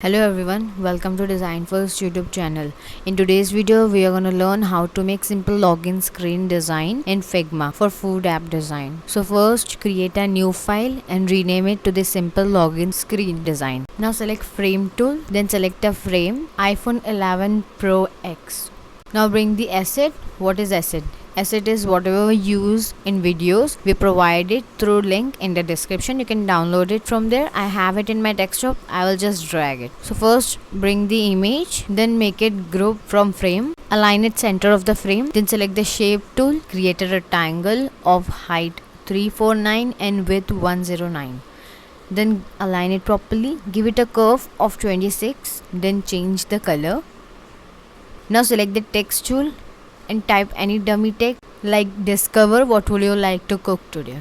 Hello everyone, welcome to Design First YouTube channel. In today's video, we are going to learn how to make simple login screen design in Figma for food app design. So first, create a new file and rename it to the simple login screen design. Now select frame tool, then select a frame, iPhone 11 Pro X. Now bring the asset. What is asset? Asset is whatever we use in videos. We provide it through link in the description. You can download it from there. I have it in my desktop. I will just drag it. So first bring the image, then make it group from frame. Align it center of the frame. Then select the shape tool. Create a rectangle of height 349 and width 109. Then align it properly. Give it a curve of 26. Then change the color. Now select the text tool and type any dummy text like discover what would you like to cook today.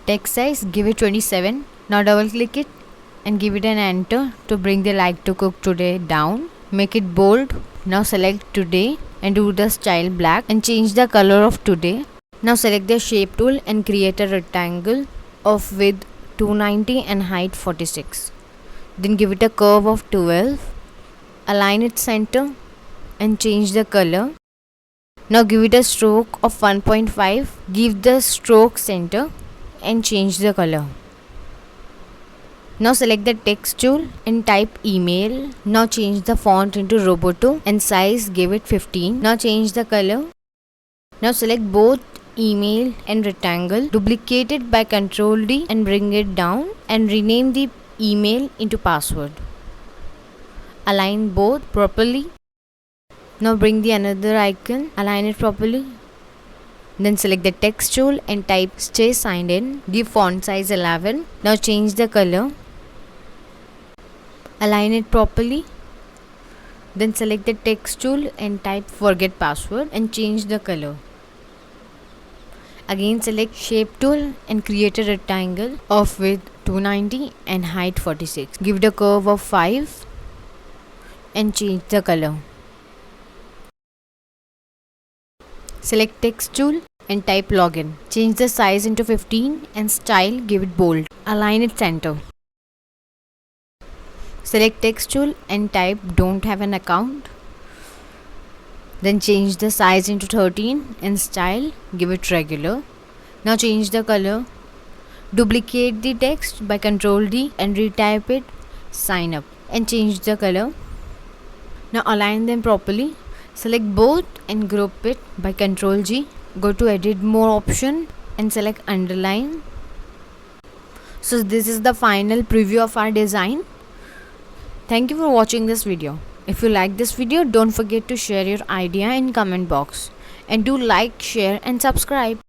Text size, give it 27. Now double click it and give it an enter to bring the like to cook today down. Make it bold. Now select today and do the style black and change the color of today. Now select the shape tool and create a rectangle of width 290 and height 46. Then give it a curve of 12. Align it center and change the color. Now give it a stroke of 1.5. Give the stroke center and change the color. Now select the text tool and type email. Now change the font into Roboto and size give it 15. Now change the color. Now select both email and rectangle. Duplicate it by Ctrl D and bring it down and rename the email into password. Align both properly. Now bring the another icon, align it properly. Then select the text tool and type stay signed in. Give font size 11. Now change the color. Align it properly. Then select the text tool and type forget password and change the color. Again select shape tool and create a rectangle of width 290 and height 46. Give it a curve of 5 and change the color. Select text tool and type login. Change the size into 15 and style give it bold. Align it center. Select text tool and type don't have an account. Then change the size into 13 and style give it regular. Now change the color. Duplicate the text by Ctrl D and retype it sign up and change the color. Now align them properly. Select both and group it by Ctrl G. Go to edit more option and select underline. So this is the final preview of our design. Thank you for watching this video. If you like this video, don't forget to share your idea in comment box. And do like, share and subscribe.